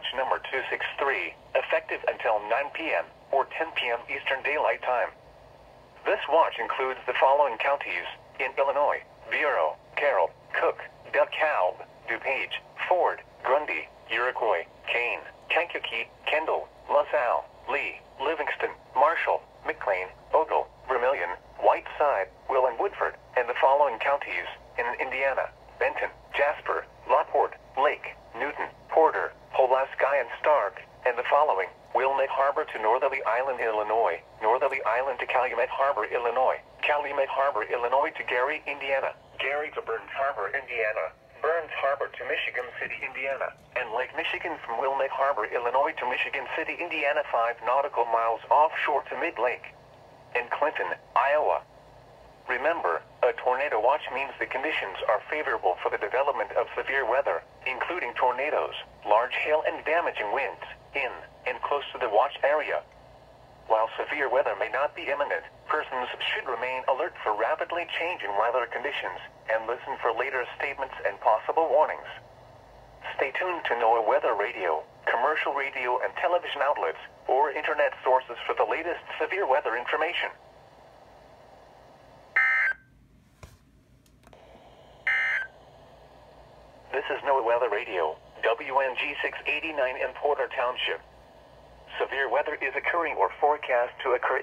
Watch number 263, effective until 9 p.m. or 10 p.m. Eastern Daylight Time. This watch includes the following counties in Illinois: Bureau, Carroll, Cook, DeKalb, DuPage, Ford, Grundy, Iroquois, Kane, Kankakee, Kendall, LaSalle, Lee, Livingston, Marshall, McLean, Ogle, Vermilion, Whiteside, Will and Woodford, and the following counties in Indiana: Benton, Jasper, Lockport, Lake, Newton, Porter, Pulaski, and Stark, and the following: Wilmette Harbor to Northerly Island, Illinois, Northerly Island to Calumet Harbor, Illinois, Calumet Harbor, Illinois to Gary, Indiana, Gary to Burns Harbor, Indiana, Burns Harbor to Michigan City, Indiana, and Lake Michigan from Wilmette Harbor, Illinois to Michigan City, Indiana, 5 nautical miles offshore to Mid-Lake, and Clinton, Iowa. Remember, a tornado watch means the conditions are favorable for the development of severe weather, including tornadoes, large hail and damaging winds, in and close to the watch area. While severe weather may not be imminent, persons should remain alert for rapidly changing weather conditions and listen for later statements and possible warnings. Stay tuned to NOAA Weather Radio, commercial radio and television outlets, or internet sources for the latest severe weather information. This is NOAA Weather Radio, WNG 689 in Porter Township. Severe weather is occurring or forecast to occur.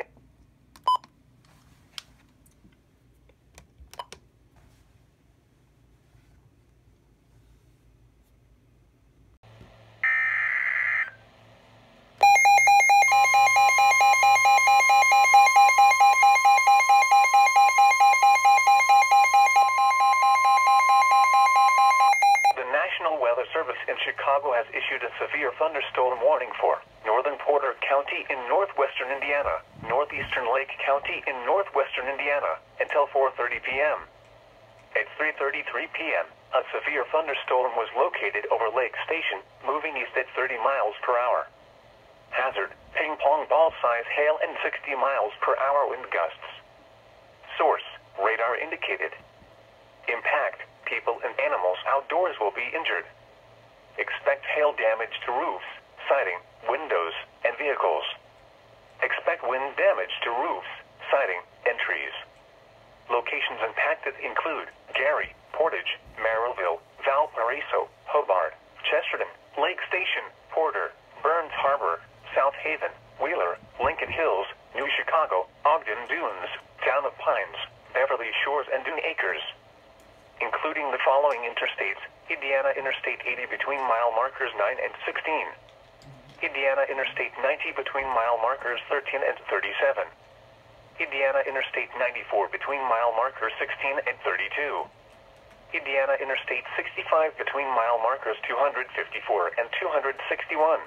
In Chicago has issued a severe thunderstorm warning for northern Porter County in northwestern Indiana, northeastern Lake County in northwestern Indiana, until 4:30 p.m. At 3:33 p.m., a severe thunderstorm was located over Lake Station, moving east at 30 miles per hour. Hazard: ping-pong ball-size hail and 60 miles per hour wind gusts. Source: radar indicated. Impact: people and animals outdoors will be injured. Expect hail damage to roofs, siding, windows, and vehicles. Expect wind damage to roofs, siding, and trees. Locations impacted include Gary, Portage, Merrillville, Valparaiso, Hobart, Chesterton, Lake Station, Porter, Burns Harbor, South Haven, Wheeler, Lincoln Hills, New Chicago, Ogden Dunes, Town of Pines, Beverly Shores, and Dune Acres. Including the following interstates: Indiana Interstate 80 between mile markers 9 and 16. Indiana Interstate 90 between mile markers 13 and 37. Indiana Interstate 94 between mile markers 16 and 32. Indiana Interstate 65 between mile markers 254 and 261.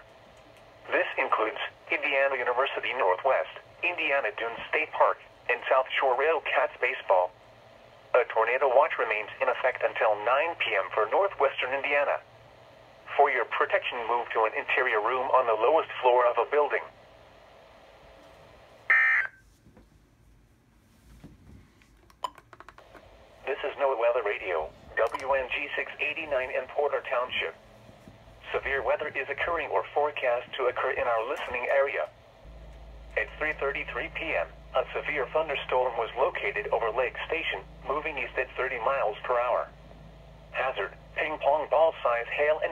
This includes Indiana University Northwest, Indiana Dunes State Park, and South Shore Railcats Baseball. A tornado watch remains in effect until 9 p.m. for northwestern Indiana. For your protection, move to an interior room on the lowest floor of a building. This is NOAA Weather Radio, WNG 689 in Porter Township. Severe weather is occurring or forecast to occur in our listening area. At 3:33 p.m., a severe thunderstorm was located over Lake Station, moving east at 30 miles per hour. Hazard: ping-pong ball-size hail and...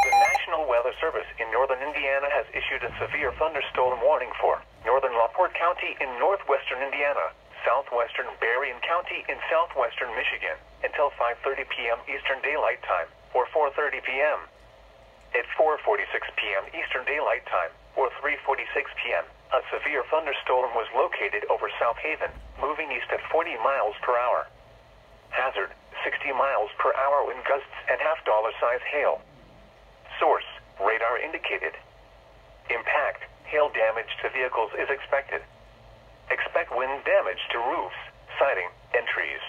The National Weather Service in northern Indiana has issued a severe thunderstorm warning for northern LaPorte County in northwestern Indiana, southwestern Berrien County in southwestern Michigan, until 5:30 p.m. Eastern Daylight Time, or 4:30 p.m. At 4:46 p.m. Eastern Daylight Time, or 3:46 p.m., a severe thunderstorm was located over South Haven, moving east at 40 miles per hour. Hazard: 60 miles per hour wind gusts and half-dollar-size hail. Source: radar indicated. Impact: hail damage to vehicles is expected. Expect wind damage to roofs, siding, and trees.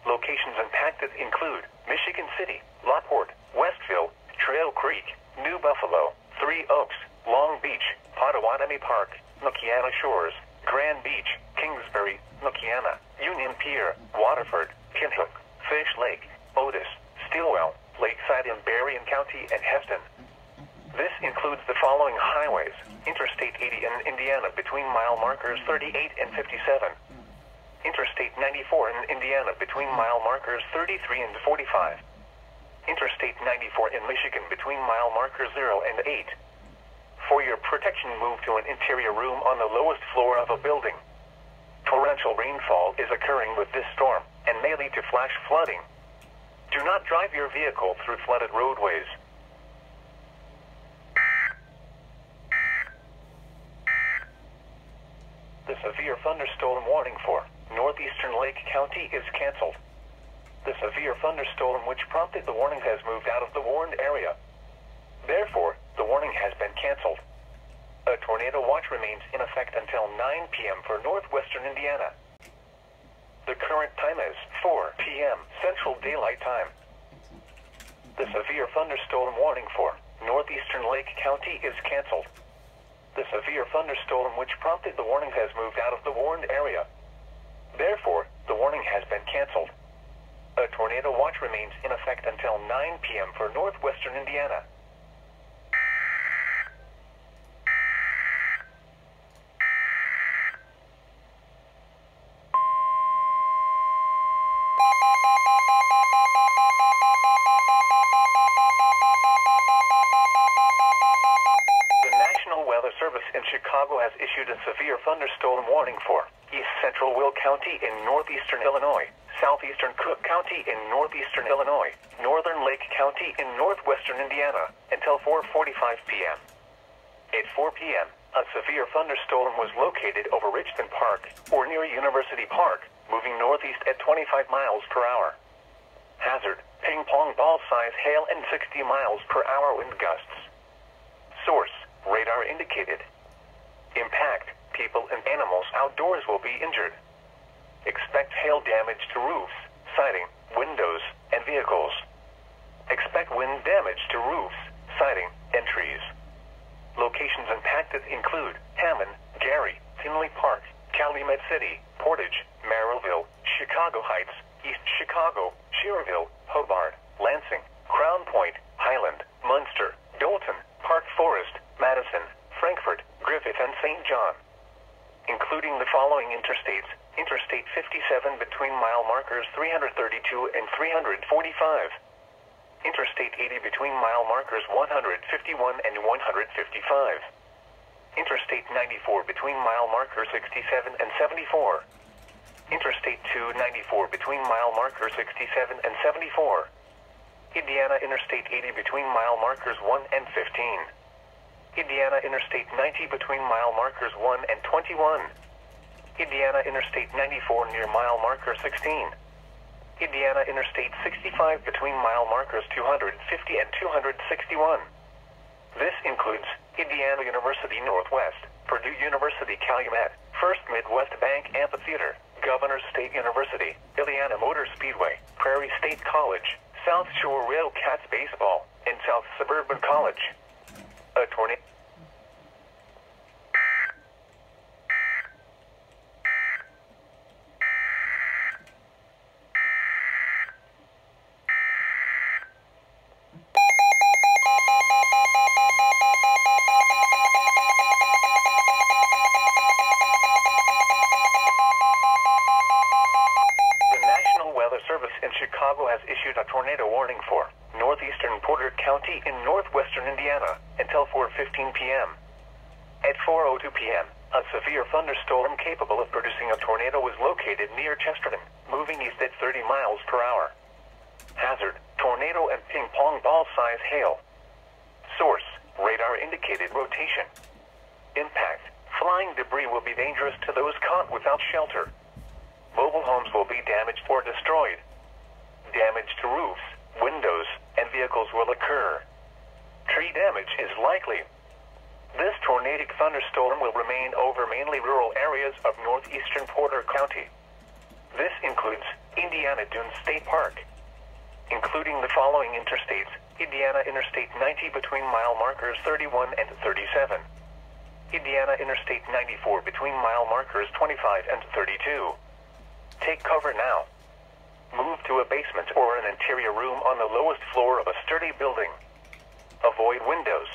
Locations impacted include Michigan City, Lockport, Westville, Trail Creek, Buffalo, Three Oaks, Long Beach, Potawatomi Park, Nukiana Shores, Grand Beach, Kingsbury, Nukiana, Union Pier, Waterford, Kinhook, Fish Lake, Otis, Stilwell, Lakeside in Berrien County, and Heston. This includes the following highways: Interstate 80 in Indiana between mile markers 38 and 57. Interstate 94 in Indiana between mile markers 33 and 45. Interstate 94 in Michigan between mile markers 0 and 8. For your protection, move to an interior room on the lowest floor of a building. Torrential rainfall is occurring with this storm and may lead to flash flooding. Do not drive your vehicle through flooded roadways. The severe thunderstorm warning for Northeastern Lake County is canceled. The severe thunderstorm which prompted the warning has moved out of the warned area. Therefore, the warning has been canceled. A tornado watch remains in effect until 9 p.m. for Northwestern Indiana. The current time is 4 p.m. Central Daylight Time. The severe thunderstorm warning for Northeastern Lake County is canceled. The severe thunderstorm which prompted the warning has moved out of the warned area. Therefore, the warning has been canceled. A tornado watch remains in effect until 9 p.m. for Northwestern Indiana. Chicago has issued a severe thunderstorm warning for East Central Will County in northeastern Illinois, southeastern Cook County in northeastern Illinois, northern Lake County in northwestern Indiana, until 4:45 p.m. At 4 p.m., a severe thunderstorm was located over Richmond Park, or near University Park, moving northeast at 25 miles per hour. Hazard: ping-pong ball-size hail and 60 miles per hour wind gusts. Source: radar indicated. Impact: people and animals outdoors will be injured. Expect hail damage to roofs, siding, windows, and vehicles. Expect wind damage to roofs, siding, and trees. Locations impacted include Hammond, Gary, Tinley Park, Calumet City, Portage, Merrillville, Chicago Heights, East Chicago, Schererville, Hobart, Lansing, Crown Point, Highland, Munster, Dalton, Park Forest, Madison, Frankfort, Griffith, and St. John. Including the following interstates: Interstate 57 between mile markers 332 and 345. Interstate 80 between mile markers 151 and 155. Interstate 94 between mile markers 67 and 74. Interstate 294 between mile markers 67 and 74. Indiana Interstate 80 between mile markers 1 and 15. Indiana Interstate 90 between mile markers 1 and 21. Indiana Interstate 94 near mile marker 16. Indiana Interstate 65 between mile markers 250 and 261. This includes Indiana University Northwest, Purdue University Calumet, First Midwest Bank Amphitheater, Governors State University, Indiana Motor Speedway, Prairie State College, South Shore Railcats Baseball, and South Suburban College. A tornado. Chicago has issued a tornado warning for northeastern Porter County in northwestern Indiana until 4:15 p.m. At 4:02 p.m., a severe thunderstorm capable of producing a tornado was located near Chesterton, moving east at 30 miles per hour. Hazard: tornado and ping-pong ball-size hail. Source: radar indicated rotation. Impact: flying debris will be dangerous to those caught without shelter. Mobile homes will be damaged or destroyed. Damage to roofs, windows, and vehicles will occur. Tree damage is likely. This tornadic thunderstorm will remain over mainly rural areas of northeastern Porter County. This includes Indiana Dunes State Park. Including the following interstates: Indiana Interstate 90 between mile markers 31 and 37. Indiana Interstate 94 between mile markers 25 and 32. Take cover now. Move to a basement or an interior room on the lowest floor of a sturdy building. Avoid windows.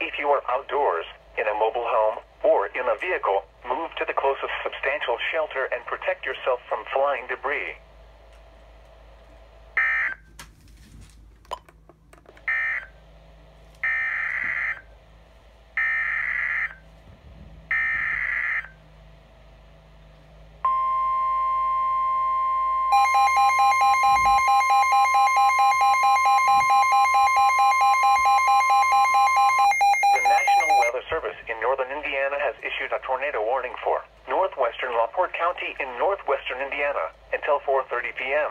If you are outdoors, in a mobile home, or in a vehicle, move to the closest substantial shelter and protect yourself from flying debris. A tornado warning for Northwestern LaPorte County in northwestern Indiana until 4:30 p.m.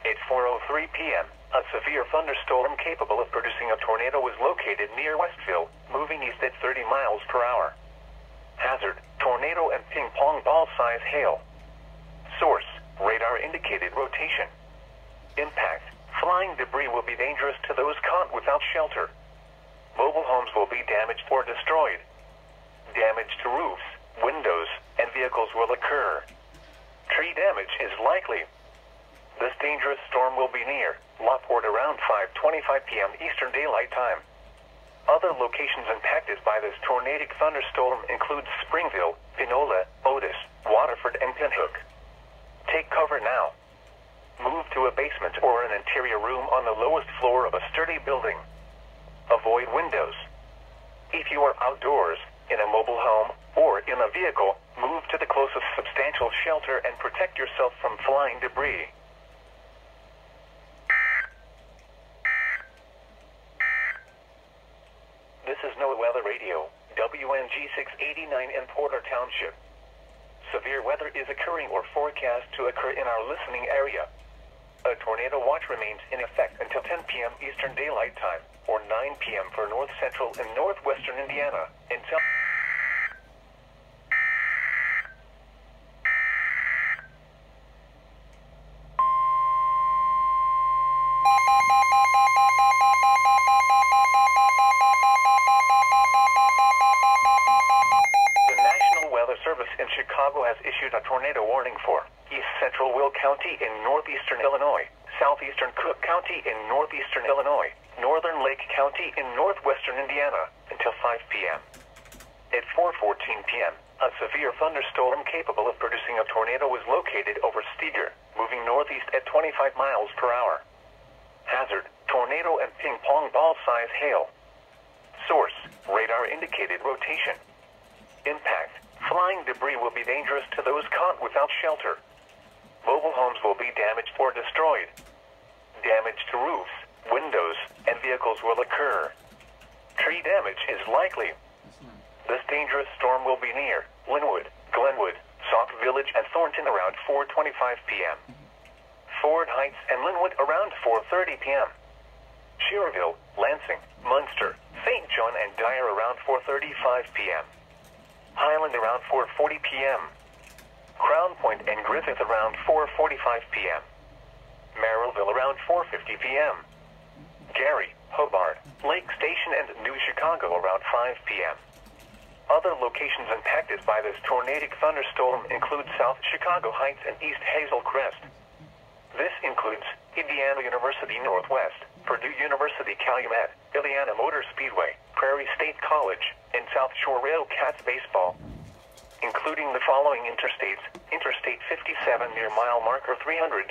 At 4:03 p.m., a severe thunderstorm capable of producing a tornado was located near Westville, moving east at 30 miles per hour. Hazard, tornado and ping-pong ball-size hail. Source, radar indicated rotation. Impact, flying debris will be dangerous to those caught without shelter. Mobile homes will be damaged or destroyed. Damage to roofs, windows, and vehicles will occur. Tree damage is likely. This dangerous storm will be near LaPorte around 5:25 p.m. Eastern Daylight Time. Other locations impacted by this tornadic thunderstorm include Springville, Pinola, Otis, Waterford, and Pinhook. Take cover now. Move to a basement or an interior room on the lowest floor of a sturdy building. Avoid windows. If you are outdoors, in a mobile home, or in a vehicle, move to the closest substantial shelter and protect yourself from flying debris. This is NOAA Weather Radio, WNG 689 in Porter Township. Severe weather is occurring or forecast to occur in our listening area. A tornado watch remains in effect until 10 p.m. Eastern Daylight Time, or 9 p.m. for North Central and Northwestern Indiana, until the National Weather Service in Chicago has issued a tornado warning for East Central Will County in northeastern Illinois, southeastern Cook County in northeastern Illinois, northern Lake County in northwestern Indiana, until 5 p.m. At 4:14 p.m., a severe thunderstorm capable of producing a tornado was located over Steger, moving northeast at 25 miles per hour. Hazard, tornado and ping-pong ball-size hail. Source, radar indicated rotation. Impact, flying debris will be dangerous to those caught without shelter. Mobile homes will be damaged or destroyed. Damage to roofs, windows, and vehicles will occur. Tree damage is likely. This dangerous storm will be near Linwood, Glenwood, Sauk Village, and Thornton around 4:25 p.m. Ford Heights and Linwood around 4:30 p.m. Schererville, Lansing, Munster, St. John, and Dyer around 4:35 p.m. Highland around 4:40 p.m. Crown Point and Griffith around 4:45 p.m. Merrillville around 4:50 p.m. Gary, Hobart, Lake Station, and New Chicago around 5 p.m. Other locations impacted by this tornadic thunderstorm include South Chicago Heights and East Hazel Crest. This includes Indiana University Northwest, Purdue University Calumet, Indiana Motor Speedway, Prairie State College, and South Shore Railcats Baseball. Including the following interstates: Interstate 57 near mile marker 341.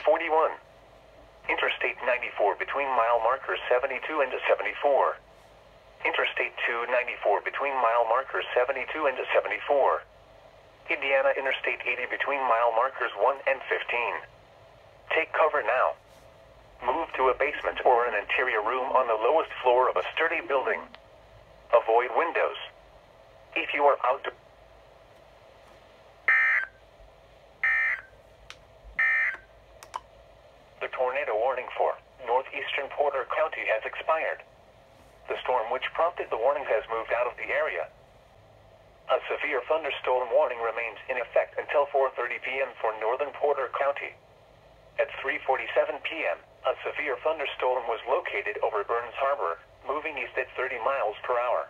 Interstate 94 between mile markers 72 and 74. Interstate 294 between mile markers 72 and 74. Indiana Interstate 80 between mile markers 1 and 15. Take cover now. Move to a basement or an interior room on the lowest floor of a sturdy building. Avoid windows. If you are outdoors, the tornado warning for northeastern Porter County has expired. The storm which prompted the warning has moved out of the area. A severe thunderstorm warning remains in effect until 4:30 p.m. for northern Porter County. At 3:47 p.m., a severe thunderstorm was located over Burns Harbor, moving east at 30 miles per hour.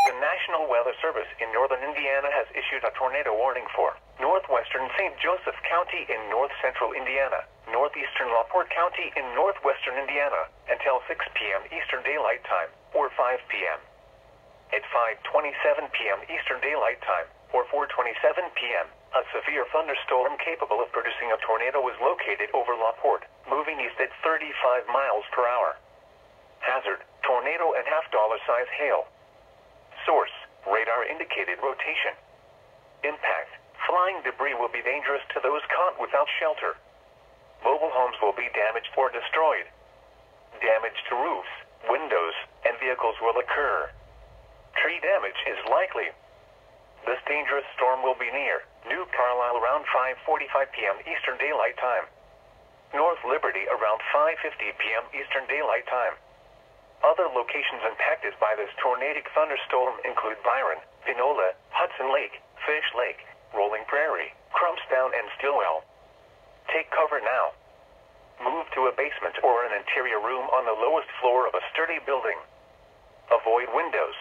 The National Weather Service in northern Indiana has issued a tornado warning for Northwestern St. Joseph County in north-central Indiana, northeastern LaPorte County in northwestern Indiana, until 6 p.m. Eastern Daylight Time, or 5 p.m. At 5:27 p.m. Eastern Daylight Time, or 4:27 p.m., a severe thunderstorm capable of producing a tornado was located over LaPorte, moving east at 35 miles per hour. Hazard, tornado and $half-size hail. Source, radar indicated rotation. Impact, flying debris will be dangerous to those caught without shelter. Mobile homes will be damaged or destroyed. Damage to roofs, windows, and vehicles will occur. Tree damage is likely. This dangerous storm will be near New Carlisle around 5:45 p.m. Eastern Daylight Time. North Liberty around 5:50 p.m. Eastern Daylight Time. Other locations impacted by this tornadic thunderstorm include Byron, Pinola, Hudson Lake, Fish Lake, Rolling Prairie, Crumpstown, and Stillwell. Take cover now. Move to a basement or an interior room on the lowest floor of a sturdy building. Avoid windows.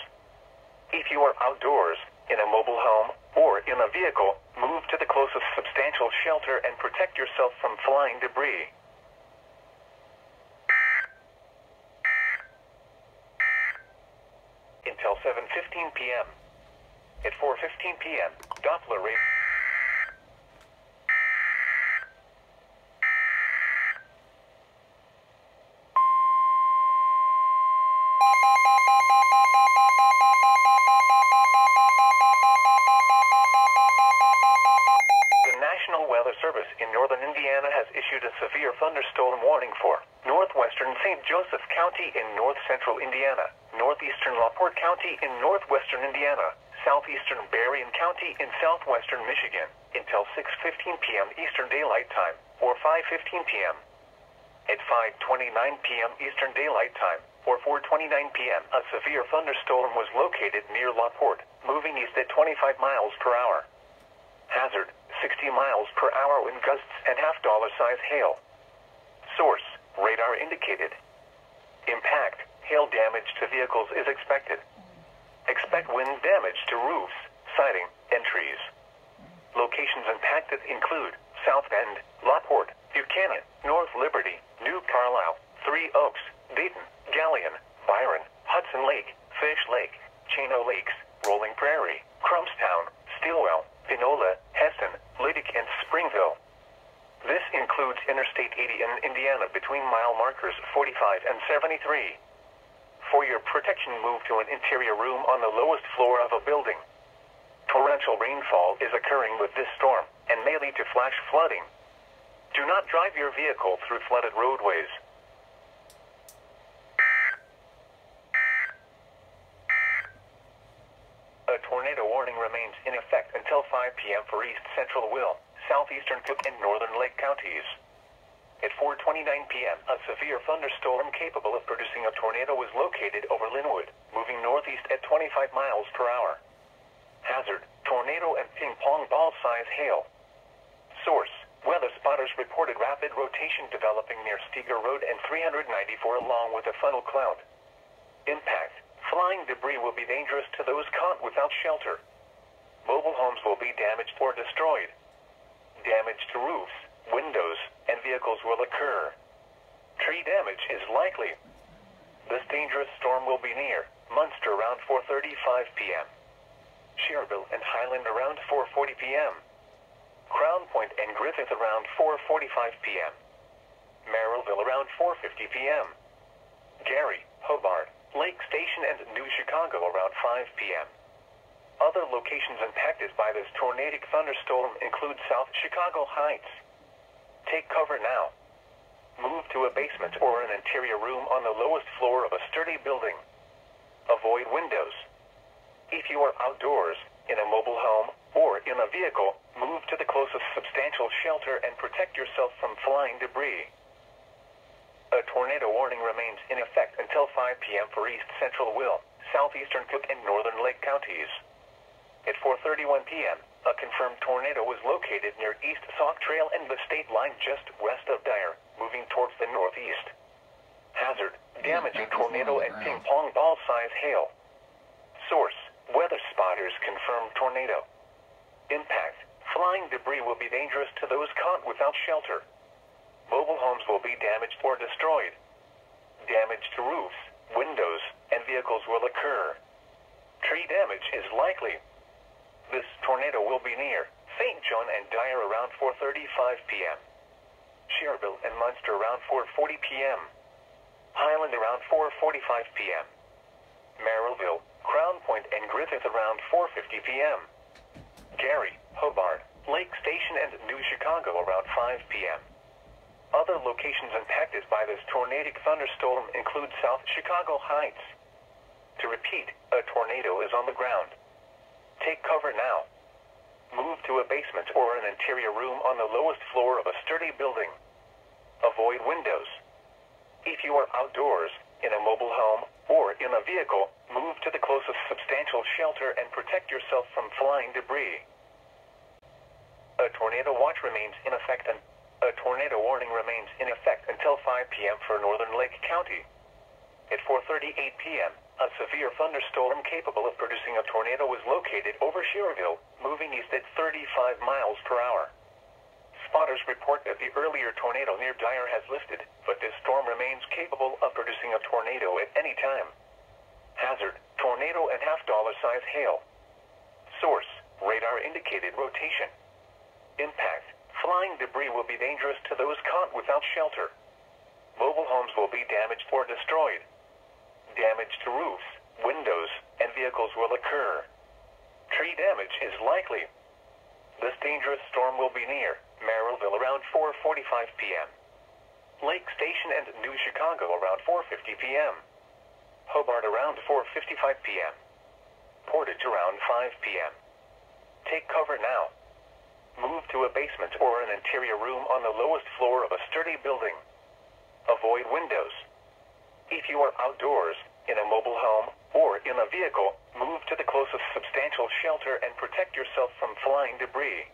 If you are outdoors, in a mobile home, or in a vehicle, move to the closest substantial shelter and protect yourself from flying debris. Until 7:15 p.m. At 4:15 p.m., Doppler radar. The National Weather Service in northern Indiana has issued a severe thunderstorm warning for northwestern St. Joseph County in north-central Indiana, northeastern LaPorte County in northwestern Indiana, southeastern Berrien County in southwestern Michigan, until 6:15 p.m. Eastern Daylight Time, or 5:15 p.m. At 5:29 p.m. Eastern Daylight Time, or 4:29 p.m., a severe thunderstorm was located near LaPorte, moving east at 25 miles per hour. Hazard, 60 miles per hour wind gusts and $half-size hail. Source, radar indicated. Impact, hail damage to vehicles is expected. Expect wind damage to roofs, siding, and trees. Locations impacted include South Bend, LaPorte, Buchanan, North Liberty, New Carlisle, Three Oaks, Dayton, Galleon, Byron, Hudson Lake, Fish Lake, Chino Lakes, Rolling Prairie, Crumpstown, Stillwell, Pinola, Heston, Liddick, and Springville. This includes Interstate 80 in Indiana between mile markers 45 and 73. For your protection, move to an interior room on the lowest floor of a building. Torrential rainfall is occurring with this storm and may lead to flash flooding. Do not drive your vehicle through flooded roadways. A tornado warning remains in effect until 5 p.m. for east central Will, southeastern Cook, and northern Lake counties. At 4:29 p.m., a severe thunderstorm capable of producing a tornado was located over Linwood, moving northeast at 25 miles per hour. Hazard, tornado and ping-pong ball-size hail. Source, weather spotters reported rapid rotation developing near Steger Road and 394 along with a funnel cloud. Impact, flying debris will be dangerous to those caught without shelter. Mobile homes will be damaged or destroyed. Damage to roofs, windows, and vehicles will occur. Tree damage is likely. This dangerous storm will be near Munster around 4:35 p.m. Cherville and Highland around 4:40 p.m. Crown Point and Griffith around 4:45 p.m. Merrillville around 4:50 p.m. Gary, Hobart, Lake Station, and New Chicago around 5 p.m. Other locations impacted by this tornadic thunderstorm include South Chicago Heights. Take cover now. Move to a basement or an interior room on the lowest floor of a sturdy building. Avoid windows. If you are outdoors, in a mobile home, or in a vehicle, move to the closest substantial shelter and protect yourself from flying debris. A tornado warning remains in effect until 5 p.m. for East Central Will, Southeastern Cook, and Northern Lake counties. At 4:31 p.m., a confirmed tornado was located near East Sauk Trail and the state line just west of Dyer, moving towards the northeast. Hazard, damaging tornado and ping-pong ball-size hail. Source, weather spotters confirmed tornado. Impact, flying debris will be dangerous to those caught without shelter. Mobile homes will be damaged or destroyed. Damage to roofs, windows, and vehicles will occur. Tree damage is likely. This tornado will be near St. John and Dyer around 4:35 p.m. Cherville and Munster around 4:40 p.m. Highland around 4:45 p.m. Merrillville, Crown Point, and Griffith around 4:50 p.m. Gary, Hobart, Lake Station, and New Chicago around 5 p.m. Other locations impacted by this tornadic thunderstorm include South Chicago Heights. To repeat, a tornado is on the ground. Take cover now. Move to a basement or an interior room on the lowest floor of a sturdy building. Avoid windows. If you are outdoors, in a mobile home, or in a vehicle, move to the closest substantial shelter and protect yourself from flying debris. A tornado watch remains in effect and a tornado warning remains in effect until 5 p.m. for Northern Lake County. At 4:38 p.m., a severe thunderstorm capable of producing a tornado was located over Cherville, moving east at 35 miles per hour. Spotters report that the earlier tornado near Dyer has lifted, but this storm remains capable of producing a tornado at any time. Hazard, tornado and half-dollar-size hail. Source, radar indicated rotation. Impact, flying debris will be dangerous to those caught without shelter. Mobile homes will be damaged or destroyed. Damage to roofs, windows, and vehicles will occur. Tree damage is likely. This dangerous storm will be near Merrillville around 4:45 p.m. Lake Station and New Chicago around 4:50 p.m. Hobart around 4:55 p.m. Portage around 5 p.m. Take cover now. Move to a basement or an interior room on the lowest floor of a sturdy building. Avoid windows. If you are outdoors, in a mobile home, or in a vehicle, move to the closest substantial shelter and protect yourself from flying debris.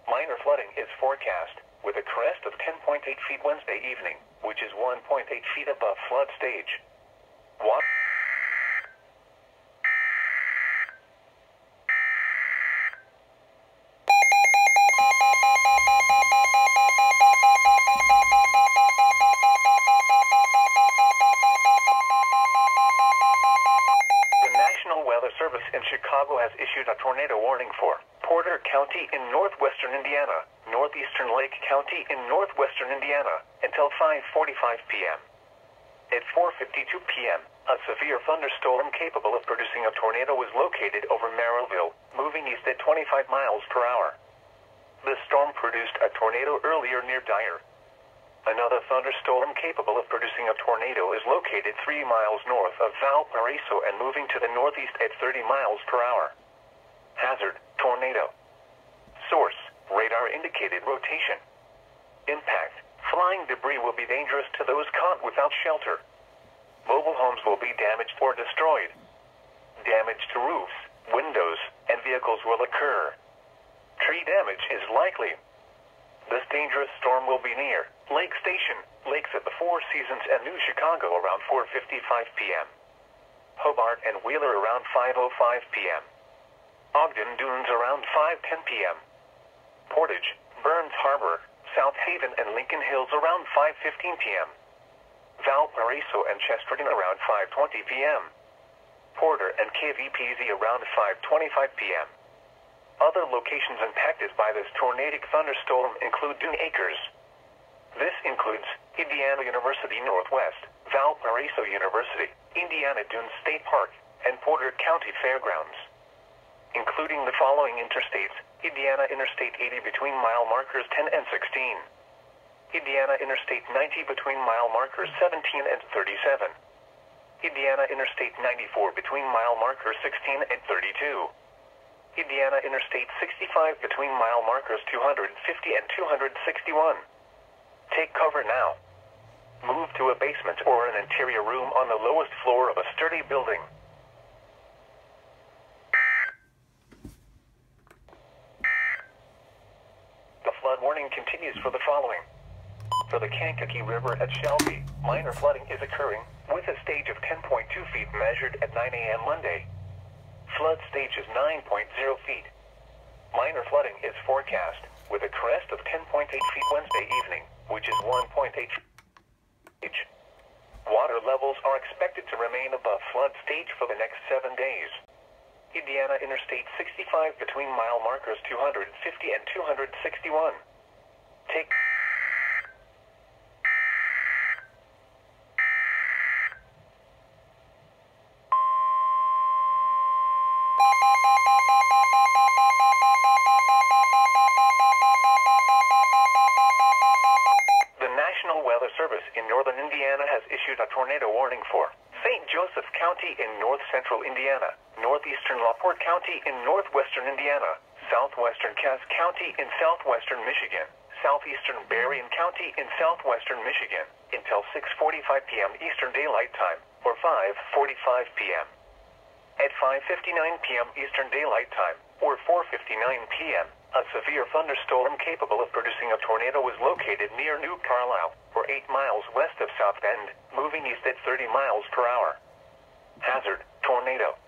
Minor flooding is forecast, with a crest of 10.8 feet Wednesday evening, which is 1.8 feet above flood stage. Service in Chicago has issued a tornado warning for Porter County in northwestern Indiana, northeastern Lake County in northwestern Indiana, until 5:45 p.m. At 4:52 p.m., a severe thunderstorm capable of producing a tornado was located over Merrillville, moving east at 25 miles per hour. The storm produced a tornado earlier near Dyer. Another thunderstorm capable of producing a tornado is located 3 miles north of Valparaiso and moving to the northeast at 30 miles per hour. Hazard, tornado. Source, radar indicated rotation. Impact, flying debris will be dangerous to those caught without shelter. Mobile homes will be damaged or destroyed. Damage to roofs, windows, and vehicles will occur. Tree damage is likely. This dangerous storm will be near Lake Station, Lakes at the Four Seasons, and New Chicago around 4:55 p.m. Hobart and Wheeler around 5:05 p.m. Ogden Dunes around 5:10 p.m. Portage, Burns Harbor, South Haven, and Lincoln Hills around 5:15 p.m. Valparaiso and Chesterton around 5:20 p.m. Porter and KVPZ around 5:25 p.m. Other locations impacted by this tornadic thunderstorm include Dune Acres. This includes Indiana University Northwest, Valparaiso University, Indiana Dunes State Park, and Porter County Fairgrounds. Including the following interstates: Indiana Interstate 80 between mile markers 10 and 16. Indiana Interstate 90 between mile markers 17 and 37. Indiana Interstate 94 between mile markers 16 and 32. Indiana Interstate 65 between mile markers 250 and 261. Take cover now. Move to a basement or an interior room on the lowest floor of a sturdy building. The flood warning continues for the following. For the Kankakee River at Shelby, minor flooding is occurring, with a stage of 10.2 feet measured at 9 a.m. Monday. Flood stage is 9.0 feet. Minor flooding is forecast, with a crest of 10.8 feet Wednesday evening, which is 1.8 feet. Water levels are expected to remain above flood stage for the next 7 days. Indiana Interstate 65 between mile markers 250 and 261. Take Service in northern Indiana has issued a tornado warning for St. Joseph County in north central Indiana, northeastern LaPorte County in northwestern Indiana, southwestern Cass County in southwestern Michigan, southeastern Berrien County in southwestern Michigan, until 6:45 p.m. Eastern Daylight Time, or 5:45 p.m. At 5:59 p.m. Eastern Daylight Time, or 4:59 p.m., a severe thunderstorm capable of producing a tornado was located near New Carlisle, or 8 miles west of South Bend, moving east at 30 miles per hour. Hazard, tornado.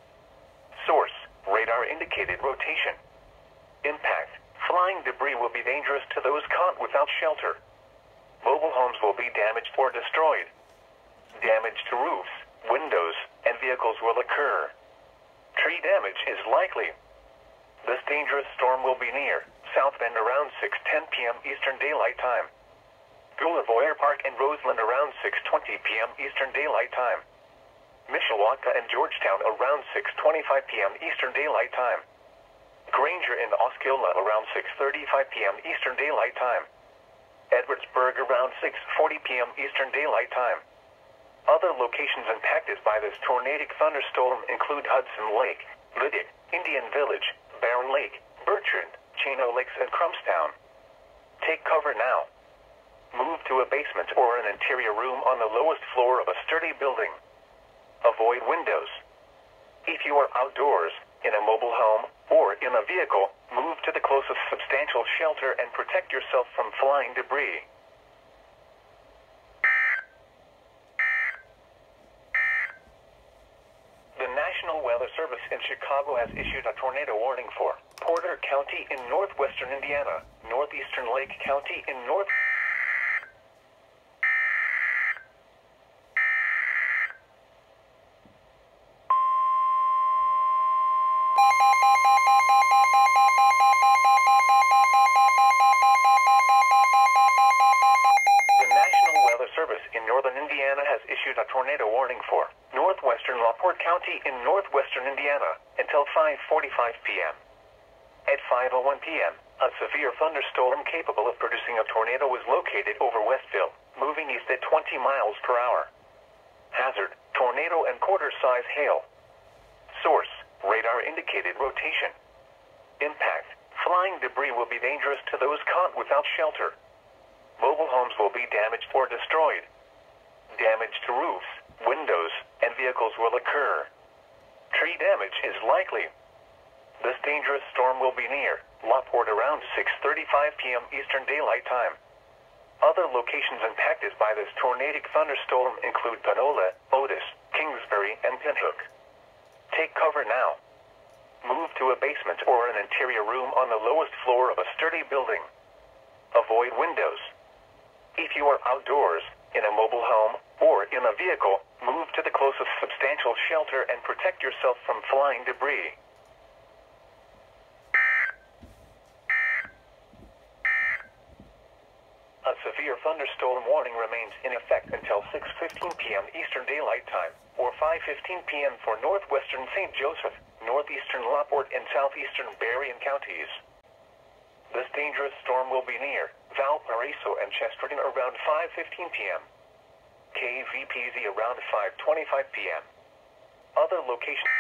Source, radar indicated rotation. Impact, flying debris will be dangerous to those caught without shelter. Mobile homes will be damaged or destroyed. Damage to roofs, windows, and vehicles will occur. Tree damage is likely. This dangerous storm will be near South Bend around 6:10 p.m. Eastern Daylight Time. Gulliver Park and Roseland around 6:20 p.m. Eastern Daylight Time. Mishawaka and Georgetown around 6:25 p.m. Eastern Daylight Time. Granger and Osceola around 6:35 p.m. Eastern Daylight Time. Edwardsburg around 6:40 p.m. Eastern Daylight Time. Other locations impacted by this tornadic thunderstorm include Hudson Lake, Lydic, Indian Village, Barron Lake, Bertrand, Chino Lakes, and Crumpstown. Take cover now. Move to a basement or an interior room on the lowest floor of a sturdy building. Avoid windows. If you are outdoors, in a mobile home, or in a vehicle, move to the closest substantial shelter and protect yourself from flying debris. The National Weather Service in Chicago has issued a tornado warning for Porter County in northwestern Indiana, northeastern Lake County in north. The National Weather Service in northern Indiana has issued a tornado warning for northwestern LaPorte County in northwestern Indiana until 5:45 p.m. At 5:01 p.m., a severe thunderstorm capable of producing a tornado was located over Westville, moving east at 20 miles per hour. Hazard, tornado and quarter-size hail. Source, radar indicated rotation. Impact, flying debris will be dangerous to those caught without shelter. Mobile homes will be damaged or destroyed. Damage to roofs, windows, and vehicles will occur. Tree damage is likely. This dangerous storm will be near LaPorte around 6:35 p.m. Eastern Daylight Time. Other locations impacted by this tornadic thunderstorm include Panola, Otis, Kingsbury, and Pinhook. Take cover now. Move to a basement or an interior room on the lowest floor of a sturdy building. Avoid windows. If you are outdoors, in a mobile home, or in a vehicle, move to the closest substantial shelter and protect yourself from flying debris. A severe thunderstorm warning remains in effect until 6:15 p.m. Eastern Daylight Time, or 5:15 p.m. for northwestern St. Joseph, northeastern LaPorte, and southeastern Berrien counties. This dangerous storm will be near Valparaiso and Chesterton around 5:15 p.m. KVPZ around 5:25 p.m. Other locations.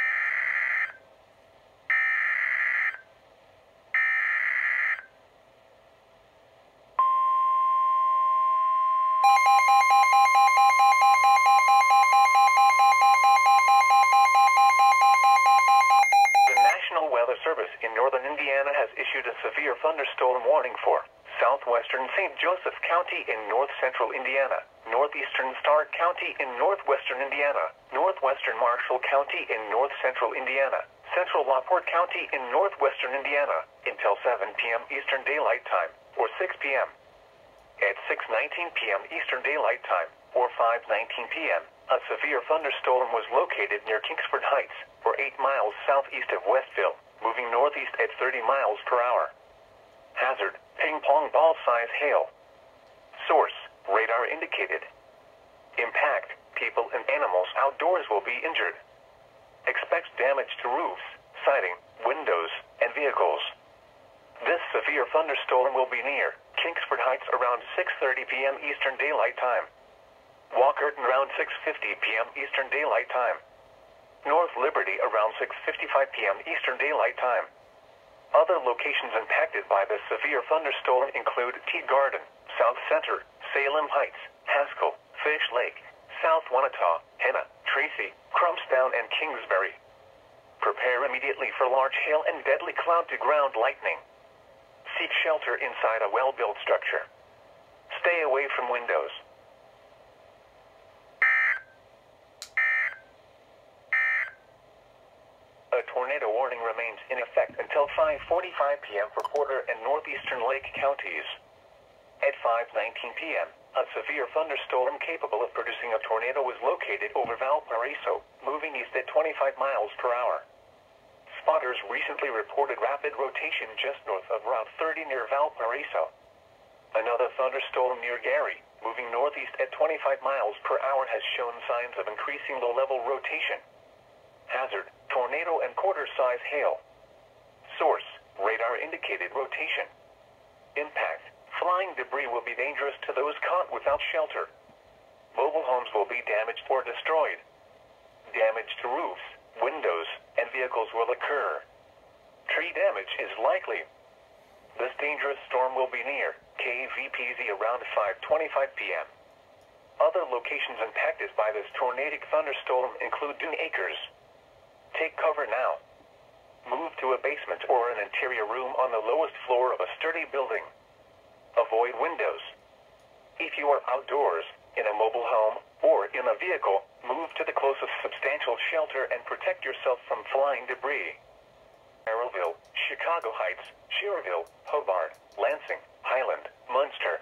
southwestern St. Joseph County in north-central Indiana, northeastern Stark County in northwestern Indiana, northwestern Marshall County in north-central Indiana, central Lockport County in northwestern Indiana, until 7 p.m. Eastern Daylight Time, or 6 p.m. At 6:19 p.m. Eastern Daylight Time, or 5:19 p.m., a severe thunderstorm was located near Kingsford Heights, or 8 miles southeast of Westville, moving northeast at 30 miles per hour. Hazard, ping-pong ball-size hail. Source, radar indicated. Impact, people and animals outdoors will be injured. Expect damage to roofs, siding, windows, and vehicles. This severe thunderstorm will be near Kingsford Heights around 6:30 p.m. Eastern Daylight Time. Walkerton around 6:50 p.m. Eastern Daylight Time. North Liberty around 6:55 p.m. Eastern Daylight Time. Other locations impacted by this severe thunderstorm include Tea Garden, South Center, Salem Heights, Haskell, Fish Lake, South Wanata, Henna, Tracy, Crumpstown, and Kingsbury. Prepare immediately for large hail and deadly cloud-to-ground lightning. Seek shelter inside a well-built structure. Stay away from windows. A tornado warning remains in effect until 5:45 p.m. for Porter and northeastern Lake counties. At 5:19 p.m., a severe thunderstorm capable of producing a tornado was located over Valparaiso, moving east at 25 miles per hour. Spotters recently reported rapid rotation just north of Route 30 near Valparaiso. Another thunderstorm near Gary, moving northeast at 25 miles per hour, has shown signs of increasing low-level rotation. Hazard, tornado and quarter-size hail. Source, radar indicated rotation. Impact, flying debris will be dangerous to those caught without shelter. Mobile homes will be damaged or destroyed. Damage to roofs, windows, and vehicles will occur. Tree damage is likely. This dangerous storm will be near KVPZ around 5:25 p.m. Other locations impacted by this tornadic thunderstorm include Dune Acres. Take cover now. Move to a basement or an interior room on the lowest floor of a sturdy building. Avoid windows. If you are outdoors, in a mobile home, or in a vehicle, move to the closest substantial shelter and protect yourself from flying debris. Merrillville, Chicago Heights, Schererville, Hobart, Lansing, Highland, Munster.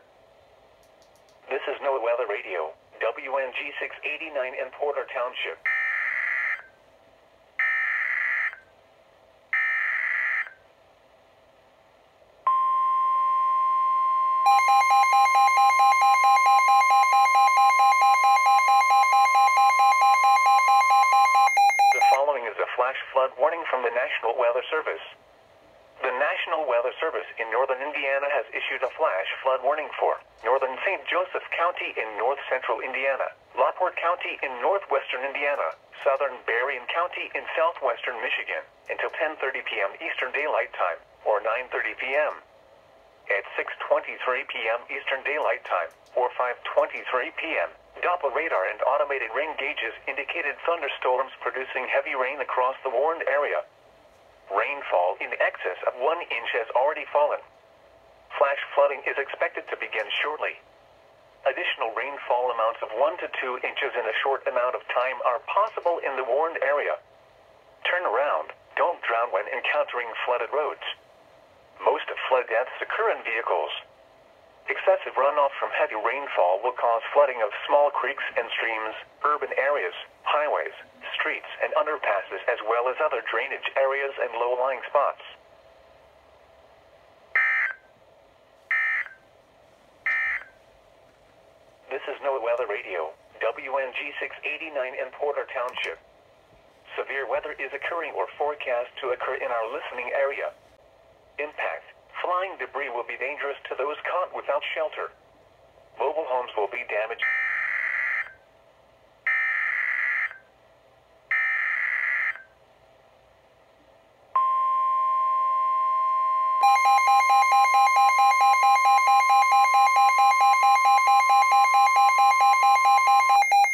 This is NOAA Weather Radio, WNG 689 in Porter Township. Flash flood warning from the National Weather Service. The National Weather Service in northern Indiana has issued a flash flood warning for northern St. Joseph County in north-central Indiana, Lockport County in northwestern Indiana, southern Berrien County in southwestern Michigan, until 10:30 p.m. Eastern Daylight Time, or 9:30 p.m. At 6:23 p.m. Eastern Daylight Time, or 5:23 p.m., Doppler radar and automated rain gauges indicated thunderstorms producing heavy rain across the warned area. Rainfall in excess of 1 inch has already fallen. Flash flooding is expected to begin shortly. Additional rainfall amounts of 1 to 2 inches in a short amount of time are possible in the warned area. Turn around, don't drown when encountering flooded roads. Most flood deaths occur in vehicles. Excessive runoff from heavy rainfall will cause flooding of small creeks and streams, urban areas, highways, streets, and underpasses, as well as other drainage areas and low-lying spots. This is NOAA Weather Radio, WNG 689 in Porter Township. Severe weather is occurring or forecast to occur in our listening area. Impact. Flying debris will be dangerous to those caught without shelter. Mobile homes will be damaged.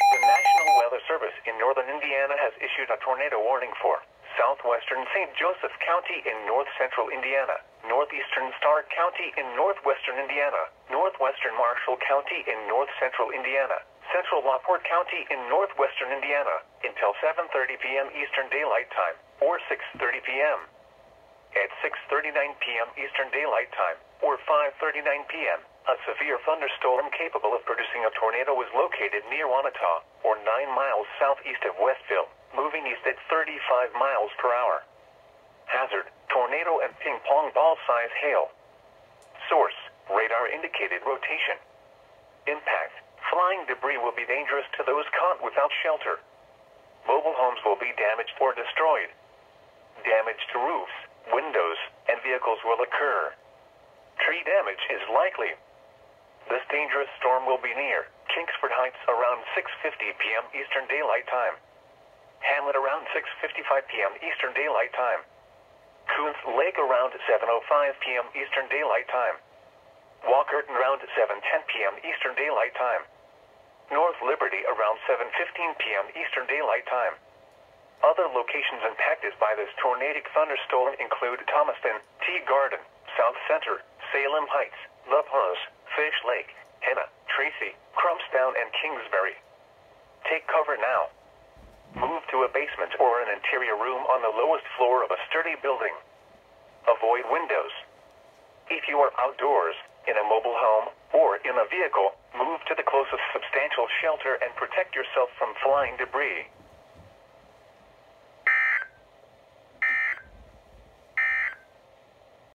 The National Weather Service in northern Indiana has issued a tornado warning for Southwestern St. Joseph County in north-central Indiana, Northeastern Starr County in northwestern Indiana, Northwestern Marshall County in north-central Indiana, Central Lockport County in northwestern Indiana, until 7:30 p.m. Eastern Daylight Time, or 6:30 p.m. At 6:39 p.m. Eastern Daylight Time, or 5:39 p.m., a severe thunderstorm capable of producing a tornado was located near Wanata, or 9 miles southeast of Westville, moving east at 35 miles per hour. Hazard, tornado and ping-pong ball-size hail. Source, radar indicated rotation. Impact, flying debris will be dangerous to those caught without shelter. Mobile homes will be damaged or destroyed. Damage to roofs, windows, and vehicles will occur. Tree damage is likely. This dangerous storm will be near Kingsford Heights around 6:50 p.m. Eastern Daylight Time. Hamlet around 6:55 p.m. Eastern Daylight Time. Coons Lake around 7:05 p.m. Eastern Daylight Time. Walkerton around 7:10 p.m. Eastern Daylight Time. North Liberty around 7:15 p.m. Eastern Daylight Time. Other locations impacted by this tornadic thunderstorm include Thomaston, Tea Garden, South Center, Salem Heights, La Paz, Fish Lake, Henna, Tracy, Crumpstown, and Kingsbury. Take cover now. Move to a basement or an interior room on the lowest floor of a sturdy building. Avoid windows. If you are outdoors, in a mobile home, or in a vehicle, move to the closest substantial shelter and protect yourself from flying debris.